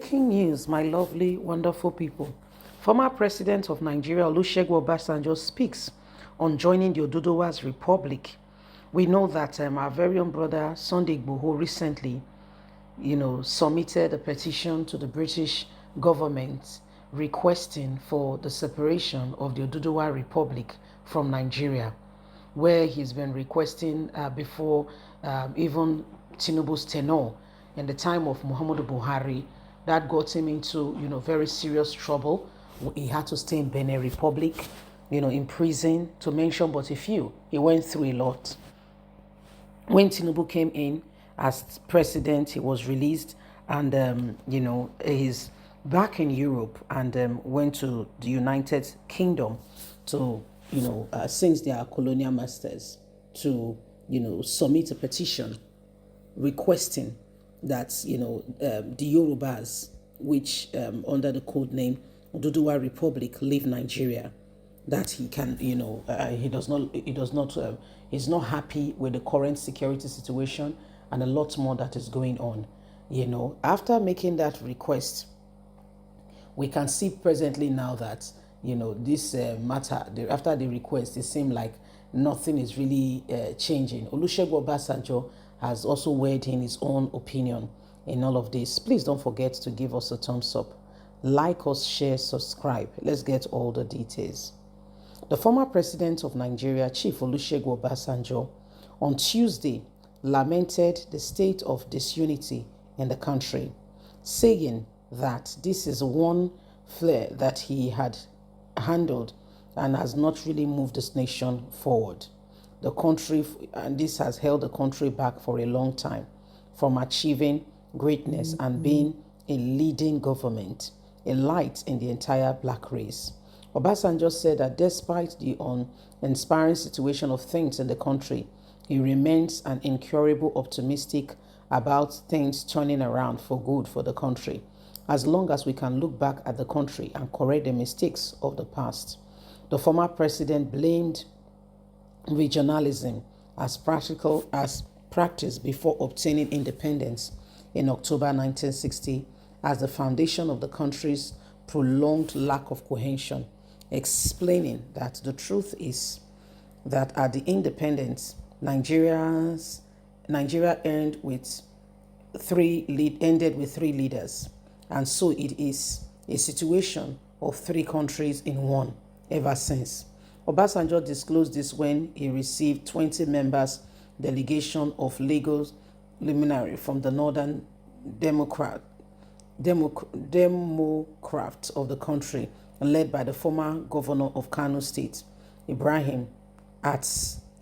Breaking news, my lovely, wonderful people. Former President of Nigeria, Olusegun Obasanjo, speaks on joining the Oduduwa's Republic. We know that our very own brother, Sunday Igboho, recently, submitted a petition to the British government requesting for the separation of the Oduduwa Republic from Nigeria, where he's been requesting before even Tinubu's tenure in the time of Muhammadu Buhari. That got him into, very serious trouble. He had to stay in Benin Republic, in prison, to mention but a few. He went through a lot. When Tinubu came in as president, he was released, and he's back in Europe, and went to the United Kingdom to, since they are colonial masters, to, submit a petition requesting that the Yorubas, which under the code name Oduduwa Republic, leave Nigeria. That he can, he's not happy with the current security situation and a lot more that is going on. After making that request, we can see presently now that this matter, after the request, it seemed like nothing is really changing. Olusegun Obasanjo has also weighed in his own opinion in all of this. Please don't forget to give us a thumbs up, like us, share, subscribe. Let's get all the details. The former president of Nigeria, Chief Olusegun Obasanjo, on Tuesday lamented the state of disunity in the country, saying that this is one flare that he had handled and has not really moved this nation forward. The country, and this has held the country back for a long time from achieving greatness and being a leading government, a light in the entire black race. Obasanjo said that despite the uninspiring situation of things in the country, he remains an incurable optimistic about things turning around for good for the country, as long as we can look back at the country and correct the mistakes of the past. The former president blamed regionalism as practice before obtaining independence in October 1960 as the foundation of the country's prolonged lack of cohesion, explaining that the truth is that at the independence, Nigeria ended with three leaders, and so it is a situation of three countries in one ever since. Obasanjo disclosed this when he received 20 members delegation of Lagos luminary from the Northern Democrat of the country, led by the former governor of Kano State, Ibrahim, at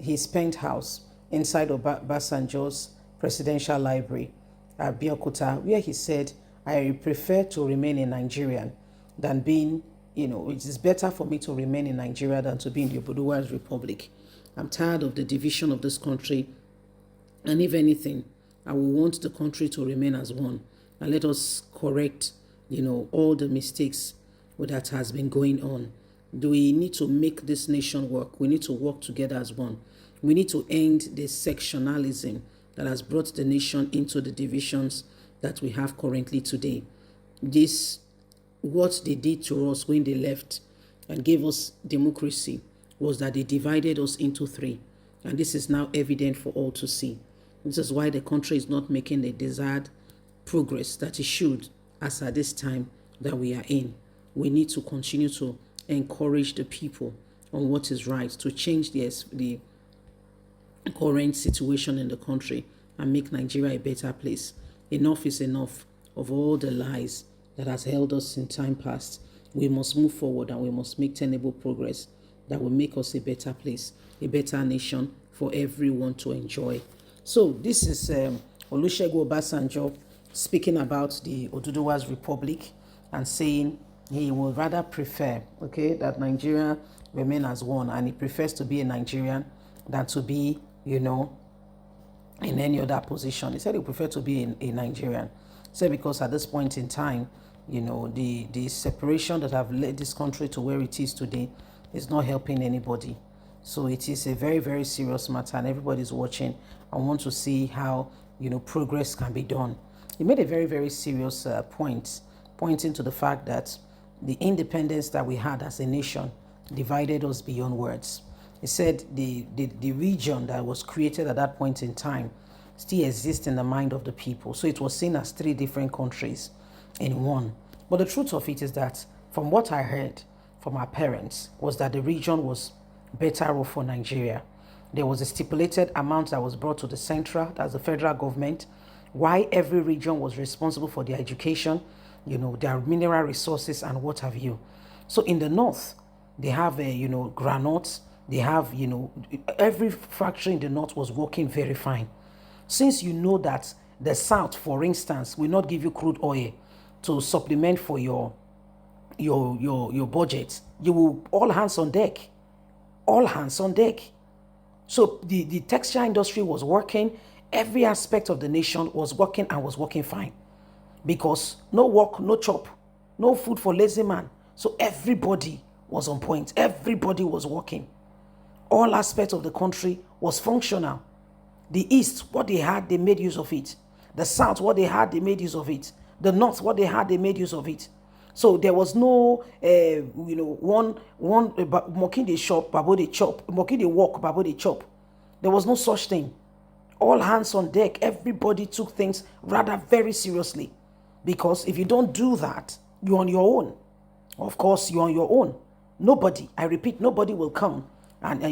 his penthouse inside Obasanjo's presidential library at Abeokuta, where he said, "I prefer to remain a Nigerian than being, it is better for me to remain in Nigeria than to be in the Oduduwa's Republic. I'm tired of the division of this country, and if anything, I will want the country to remain as one. And let us correct, all the mistakes that has been going on. Do we need to make this nation work? We need to work together as one. We need to end this sectionalism that has brought the nation into the divisions that we have currently today. This, what they did to us when they left and gave us democracy, was that they divided us into three. And this is now evident for all to see. This is why the country is not making the desired progress that it should, as at this time that we are in. We need to continue to encourage the people on what is right, to change the current situation in the country and make Nigeria a better place. Enough is enough of all the lies that has held us in time past. We must move forward and we must make tenable progress that will make us a better place, a better nation for everyone to enjoy. So this is Olusegun Obasanjo speaking about the Oduduwa's Republic and saying he would rather prefer, that Nigeria remain as one, and he prefers to be a Nigerian than to be, in any other position. He said he would prefer to be a Nigerian. He said because at this point in time, the separation that have led this country to where it is today is not helping anybody. So it is a very, very serious matter, and everybody's watching and want to see how, progress can be done. He made a very, very serious point, pointing to the fact that the independence that we had as a nation divided us beyond words. He said the region that was created at that point in time still exists in the mind of the people. So it was seen as three different countries in one. But the truth of it is that from what I heard from our parents was that the region was better off for Nigeria. There was a stipulated amount that was brought to the central, that's the federal government, why every region was responsible for their education, their mineral resources and what have you. So in the north, they have, granules. They have, every factory in the north was working very fine. Since you know that the south, for instance, will not give you crude oil to supplement for your budget, you will all hands on deck. All hands on deck. So the textile industry was working. Every aspect of the nation was working and was working fine. Because no work, no chop, no food for lazy man. So everybody was on point. Everybody was working. All aspects of the country was functional. The East, what they had, they made use of it. The South, what they had, they made use of it. The North, what they had, they made use of it. So there was no, one mocking the shop, babo they chop, mocking the walk, babo they chop. There was no such thing. All hands on deck. Everybody took things rather very seriously. Because if you don't do that, you're on your own. Of course, you're on your own. Nobody, I repeat, nobody will come and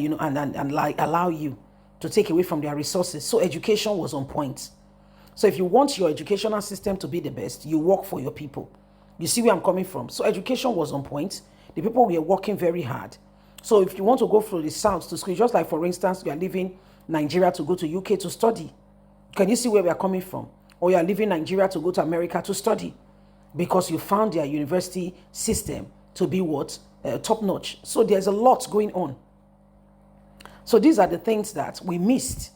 allow you to take away from their resources. So education was on point. So if you want your educational system to be the best, you work for your people. You see where I'm coming from? So education was on point. The people were working very hard. So if you want to go through the south to school, just like for instance, you are leaving Nigeria to go to UK to study. Can you see where we are coming from? Or you are leaving Nigeria to go to America to study because you found their university system to be what? Top notch. So there's a lot going on. So these are the things that we missed.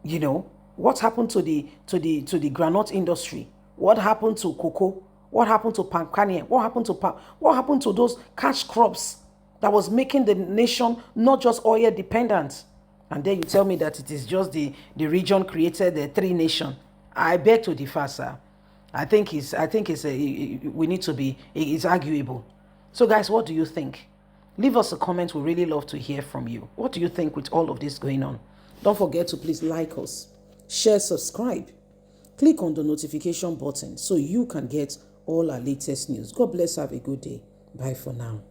What happened to the granite industry? What happened to cocoa? What happened to palm kernel? What happened to those cash crops that was making the nation not just oil dependent? And then you tell me that it is just the region created the three nation. I beg to differ, sir. I think it's arguable. So guys, what do you think? Leave us a comment. We really love to hear from you. What do you think with all of this going on? Don't forget to please like us, share, subscribe. Click on the notification button so you can get all our latest news. God bless. Have a good day. Bye for now.